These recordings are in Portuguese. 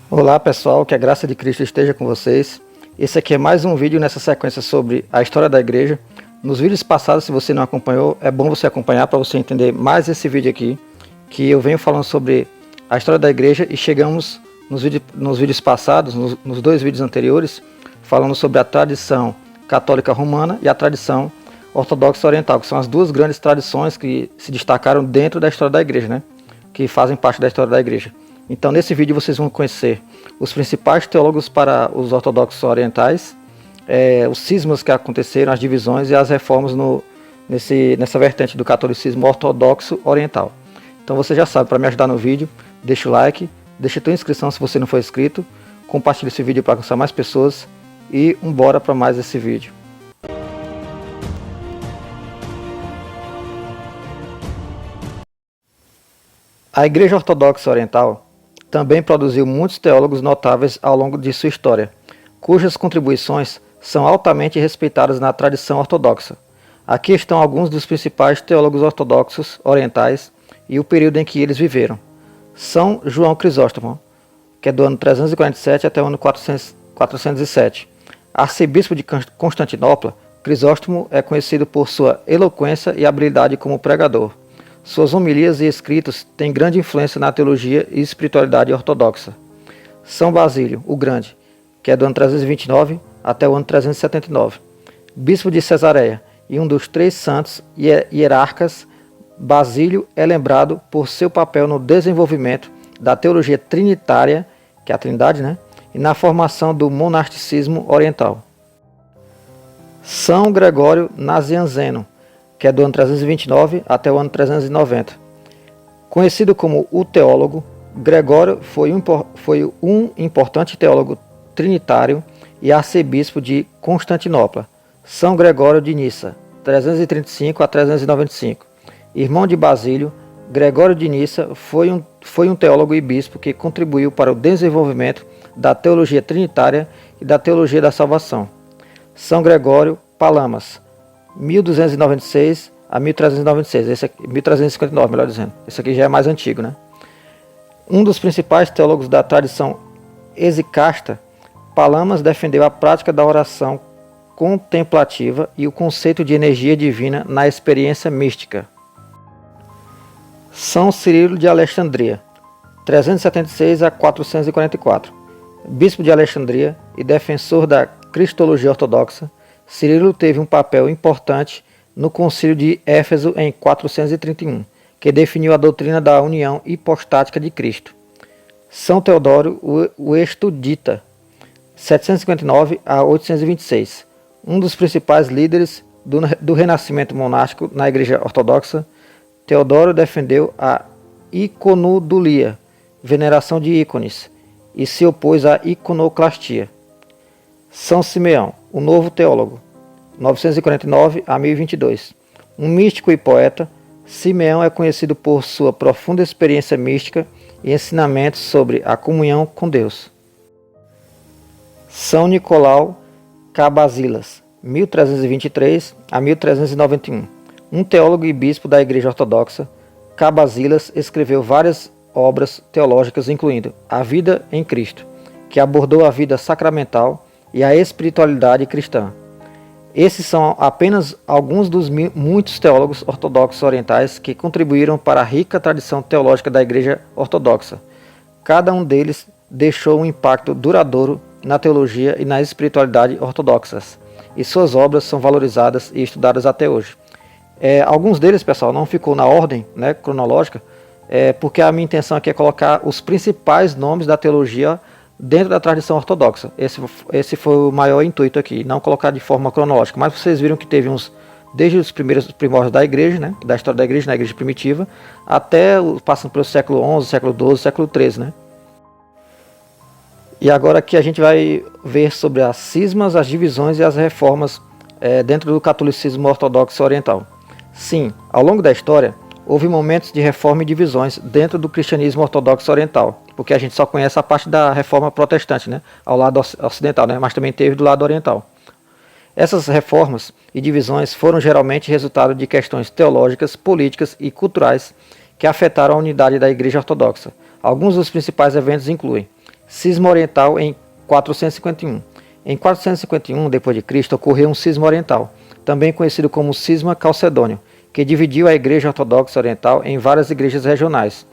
Olá pessoal, que a graça de Cristo esteja com vocês. Esse aqui é mais um vídeo nessa sequência sobre a história da igreja. Nos vídeos passados, se você não acompanhou, é bom você acompanhar para você entender mais esse vídeo aqui, que eu venho falando sobre a história da igreja e chegamos nos vídeos passados, nos dois vídeos anteriores, falando sobre a tradição católica romana e a tradição ortodoxa oriental, que são as duas grandes tradições que se destacaram dentro da história da igreja, né? Que fazem parte da história da igreja. Então nesse vídeo vocês vão conhecer os principais teólogos para os ortodoxos orientais, os cismas que aconteceram, as divisões e as reformas nessa vertente do catolicismo ortodoxo oriental. Então você já sabe, para me ajudar no vídeo, deixa o like, deixa a tua inscrição se você não for inscrito, compartilhe esse vídeo para alcançar mais pessoas e bora para mais esse vídeo. A Igreja Ortodoxa Oriental também produziu muitos teólogos notáveis ao longo de sua história, cujas contribuições são altamente respeitadas na tradição ortodoxa. Aqui estão alguns dos principais teólogos ortodoxos orientais e o período em que eles viveram. São João Crisóstomo, que é do ano 347 até o ano 407. Arcebispo de Constantinopla, Crisóstomo é conhecido por sua eloquência e habilidade como pregador. Suas homilias e escritos têm grande influência na teologia e espiritualidade ortodoxa. São Basílio, o Grande, que é do ano 329 até o ano 379. Bispo de Cesareia e um dos três santos hierarcas, Basílio é lembrado por seu papel no desenvolvimento da teologia trinitária, que é a Trindade, né? E na formação do monasticismo oriental. São Gregório Nazianzeno, que é do ano 329 até o ano 390. Conhecido como o teólogo, Gregório foi um importante teólogo trinitário e arcebispo de Constantinopla. São Gregório de Nissa, 335 a 395. Irmão de Basílio, Gregório de Nissa foi um teólogo e bispo que contribuiu para o desenvolvimento da teologia trinitária e da teologia da salvação. São Gregório Palamas, 1296 a 1396, esse aqui, 1359, melhor dizendo. Esse aqui já é mais antigo, né? Um dos principais teólogos da tradição exicasta, Palamas defendeu a prática da oração contemplativa e o conceito de energia divina na experiência mística. São Cirilo de Alexandria, 376 a 444. Bispo de Alexandria e defensor da cristologia ortodoxa, Cirilo teve um papel importante no Concílio de Éfeso em 431, que definiu a doutrina da união hipostática de Cristo. São Teodoro, o Estudita, 759 a 826, um dos principais líderes do renascimento monástico na Igreja Ortodoxa. Teodoro defendeu a iconodulia, veneração de ícones, e se opôs à iconoclastia. São Simeão, o novo teólogo, 949 a 1022. Um místico e poeta, Simeão é conhecido por sua profunda experiência mística e ensinamentos sobre a comunhão com Deus. São Nicolau Cabasilas, 1323 a 1391. Um teólogo e bispo da Igreja Ortodoxa, Cabasilas escreveu várias obras teológicas, incluindo A Vida em Cristo, que abordou a vida sacramental e a espiritualidade cristã. Esses são apenas alguns dos muitos teólogos ortodoxos orientais que contribuíram para a rica tradição teológica da Igreja Ortodoxa. Cada um deles deixou um impacto duradouro na teologia e na espiritualidade ortodoxas, e suas obras são valorizadas e estudadas até hoje. Alguns deles, pessoal, não ficou na ordem, né, cronológica, porque a minha intenção aqui é colocar os principais nomes da teologia dentro da tradição ortodoxa. Esse foi o maior intuito aqui, não colocar de forma cronológica. Mas vocês viram que teve desde os primeiros primórdios da igreja, né, da história da igreja, na igreja primitiva, até passando pelo século XI, século XII, século XIII, né? E agora aqui a gente vai ver sobre as cismas, as divisões e as reformas dentro do catolicismo ortodoxo oriental. Sim, ao longo da história, houve momentos de reforma e divisões dentro do cristianismo ortodoxo oriental, porque a gente só conhece a parte da reforma protestante, né, ao lado ocidental, né, mas também teve do lado oriental. Essas reformas e divisões foram geralmente resultado de questões teológicas, políticas e culturais que afetaram a unidade da Igreja Ortodoxa, Alguns dos principais eventos incluem cisma oriental em 451. Em 451 d.C. ocorreu um cisma oriental, também conhecido como cisma calcedônio, que dividiu a Igreja Ortodoxa Oriental em várias igrejas regionais.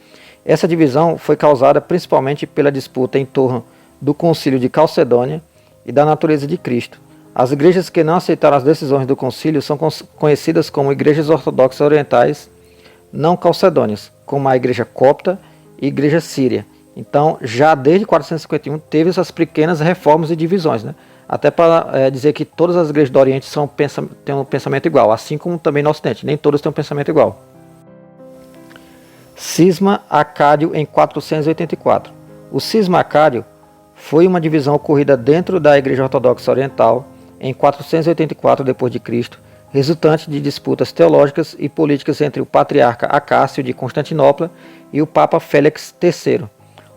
Essa divisão foi causada principalmente pela disputa em torno do Concílio de Calcedônia e da natureza de Cristo. As igrejas que não aceitaram as decisões do concílio são conhecidas como igrejas ortodoxas orientais não calcedônias, como a igreja copta e a igreja síria. Então, já desde 451 teve essas pequenas reformas e divisões, né? Até para dizer que todas as igrejas do Oriente têm um pensamento igual, assim como também no Ocidente, nem todas têm um pensamento igual. Cisma Acádio em 484. O cisma Acádio foi uma divisão ocorrida dentro da Igreja Ortodoxa Oriental em 484 d.C., resultante de disputas teológicas e políticas entre o patriarca Acácio de Constantinopla e o Papa Félix III.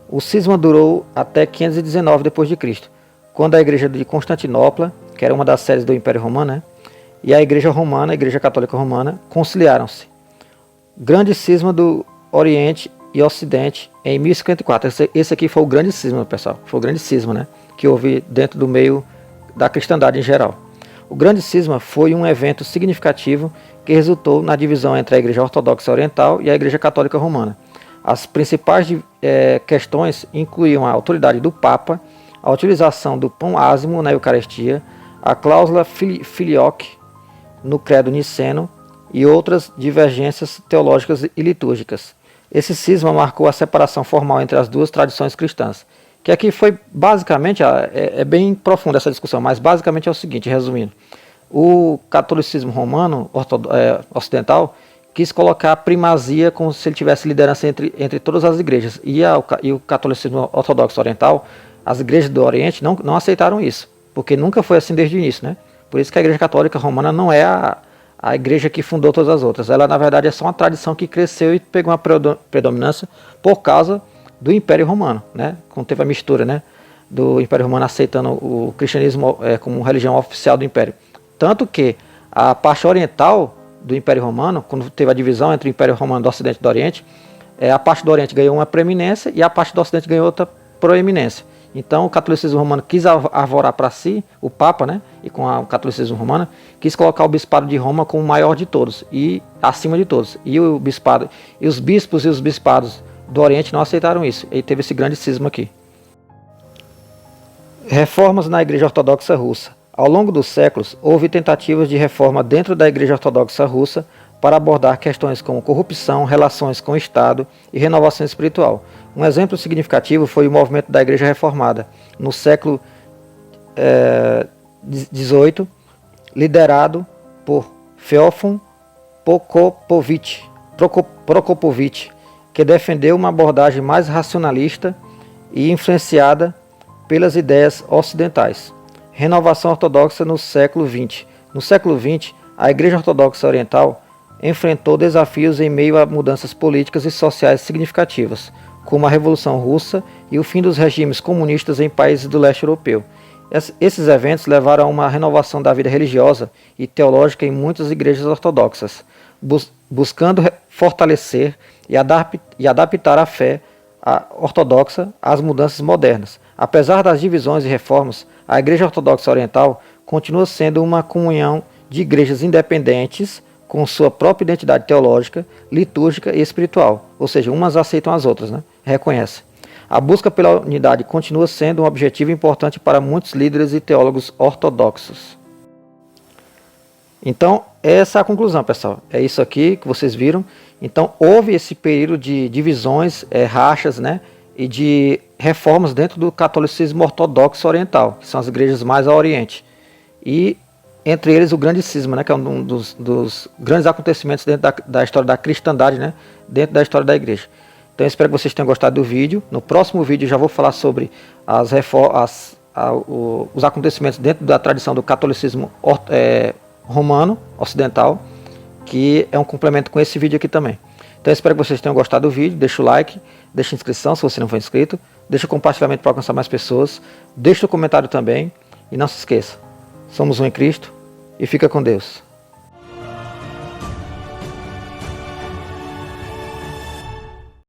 O cisma durou até 519 d.C., quando a Igreja de Constantinopla, que era uma das sedes do Império Romano, né, e a Igreja Romana, a Igreja Católica Romana, conciliaram-se. Grande cisma do Oriente e Ocidente em 1054. Esse aqui foi o grande cisma, pessoal. Foi o grande cisma, né, que houve dentro do meio da cristandade em geral. O grande cisma foi um evento significativo que resultou na divisão entre a Igreja Ortodoxa Oriental e a Igreja Católica Romana. As principais questões incluíam a autoridade do Papa, a utilização do pão ázimo na Eucaristia, a cláusula filioque no credo niceno e outras divergências teológicas e litúrgicas. Esse cisma marcou a separação formal entre as duas tradições cristãs, que aqui foi basicamente, é bem profunda essa discussão, mas basicamente é o seguinte, resumindo: o catolicismo romano ocidental quis colocar a primazia como se ele tivesse liderança entre todas as igrejas, e o catolicismo ortodoxo oriental, as igrejas do Oriente não aceitaram isso, porque nunca foi assim desde o início, né? Por isso que a Igreja Católica Romana não é a igreja que fundou todas as outras. Ela, na verdade, é só uma tradição que cresceu e pegou uma predominância por causa do Império Romano, né? Quando teve a mistura, né, do Império Romano aceitando o cristianismo como religião oficial do Império. Tanto que a parte oriental do Império Romano, quando teve a divisão entre o Império Romano do Ocidente e do Oriente, a parte do Oriente ganhou uma preeminência e a parte do Ocidente ganhou outra proeminência. Então o catolicismo romano quis arvorar para si, o Papa, né, e com o catolicismo romano, quis colocar o bispado de Roma como o maior de todos e acima de todos. E o bispado, e os bispos e os bispados do Oriente não aceitaram isso. E teve esse grande cisma aqui. Reformas na Igreja Ortodoxa Russa. Ao longo dos séculos, houve tentativas de reforma dentro da Igreja Ortodoxa Russa para abordar questões como corrupção, relações com o Estado e renovação espiritual. Um exemplo significativo foi o movimento da Igreja Reformada, no século XVIII, liderado por Feofon Prokopovich, que defendeu uma abordagem mais racionalista e influenciada pelas ideias ocidentais. Renovação ortodoxa no século XX. No século XX, a Igreja Ortodoxa Oriental enfrentou desafios em meio a mudanças políticas e sociais significativas, como a Revolução Russa e o fim dos regimes comunistas em países do leste europeu. Esses eventos levaram a uma renovação da vida religiosa e teológica em muitas igrejas ortodoxas, buscando fortalecer e adaptar a fé ortodoxa às mudanças modernas. Apesar das divisões e reformas, a Igreja Ortodoxa Oriental continua sendo uma comunhão de igrejas independentes, com sua própria identidade teológica, litúrgica e espiritual, ou seja, umas aceitam as outras, né? Reconhece. A busca pela unidade continua sendo um objetivo importante para muitos líderes e teólogos ortodoxos. Então, essa é a conclusão, pessoal. É isso aqui que vocês viram. Então, houve esse período de divisões, rachas, né, e de reformas dentro do catolicismo ortodoxo oriental, que são as igrejas mais ao oriente. E entre eles o grande cisma, né, que é um dos grandes acontecimentos dentro da história da cristandade, né, dentro da história da igreja. Então eu espero que vocês tenham gostado do vídeo. No próximo vídeo eu já vou falar sobre os acontecimentos dentro da tradição do catolicismo romano, ocidental, que é um complemento com esse vídeo aqui também. Então eu espero que vocês tenham gostado do vídeo. Deixa o like, deixa a inscrição se você não for inscrito, deixa o compartilhamento para alcançar mais pessoas, deixa o comentário também e não se esqueça. Somos um em Cristo e fica com Deus.